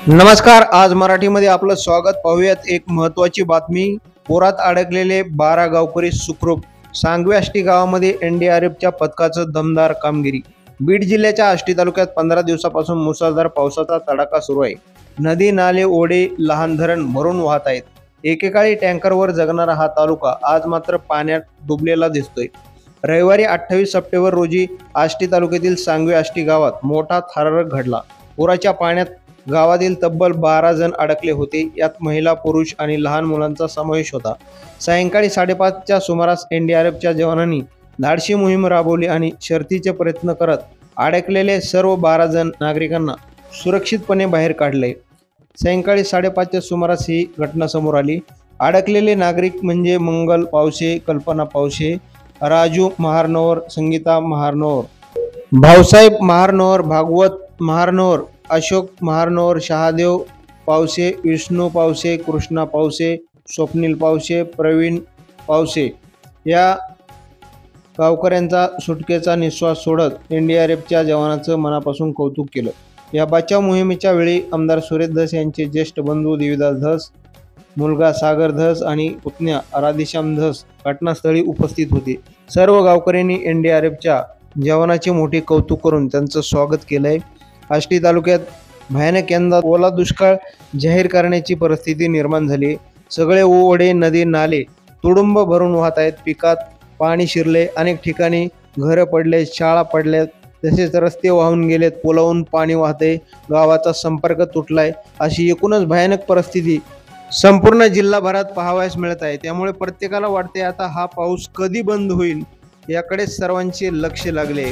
नमस्कार, आज मराठीमध्ये आपलं स्वागत. पाहूयात एक महत्त्वाची बातमी. पुरात अडकलेले 12 गावकरी सुखरूप. सांगवी आष्टी गावामध्ये एनडीआरएफच्या पथकाचं दमदार कामगिरी. बीड जिल्ह्याच्या आष्टी तालुक्यात 15 दिवसापासून मुसळधार पावसाचा तडाखा सुरू आहे. नदी, नाले, ओढे, लहान धरण भरून वाहत आहेत. एकेकाळी टँकरवर जगणारा हा तालुका आज मात्र पाण्यात डुबलेला दिसतोय. रविवारी 28 सप्टेंबर रोजी आष्टी तालुक्यातील सांगवी आष्टी गावात मोठा थरारक घडला. पुराच्या पाण्यात गावातील तब्बल 12 जण अडकले होते. यात महिला, पुरुष आणि लहान मुलांचा समावेश होता. सायंकाळी 5:30च्या सुमारास एनडीआरएफच्या जवानांनी धाडसी मोहीम राबवली आणि शर्थीचे प्रयत्न करत अडकलेले सर्व 12 जण नागरिकांना सुरक्षितपणे बाहेर काढले. सायंकाळी 5:30च्या सुमारास ही घटना समोर आली. अडकलेले नागरिक म्हणजे मंगल पावसे, कल्पना पावसे, राजू महारनोर, संगीता महारनोर, भाऊसाहेब महारनोर, भागवत महारनोर, अशोक महारनोर, शहादेव पावसे, विष्णू पावसे, कृष्णा पावसे, स्वप्नील पावसे, प्रवीण पावसे या गावकऱ्यांचा सुटकेचा निश्वास सोडत एनडीआरएफच्या जवानांचं मनापासून कौतुक केलं. या बचाव मोहिमेच्या वेळी आमदार सुरेश धस यांचे ज्येष्ठ बंधू देवीदास धस, मुलगा सागर धस आणि पुतण्या राधेश्याम धस घटनास्थळी उपस्थित होते. सर्व गावकऱ्यांनी एनडीआरएफच्या जवानाचे मोठे कौतुक करून त्यांचं स्वागत केलंय. आष्टी तालुक्यात भयानक यंदा ओला दुष्काळ जाहीर करण्याची परिस्थिती निर्माण झाली. सगळे ओढे, नदी, नाले तुडुंब भरून वाहत आहेत. पिकात पाणी शिरले, अनेक ठिकाणी घरं पडले, शाळा पडल्यात, तसेच रस्ते वाहून गेलेत, पुलावून पाणी वाहते, गावाचा संपर्क तुटलाय. अशी एकूणच भयानक परिस्थिती संपूर्ण जिल्हाभरात पाहावयास मिळत आहे. त्यामुळे प्रत्येकाला वाटते आता हा पाऊस कधी बंद होईल याकडे सर्वांचे लक्ष लागले.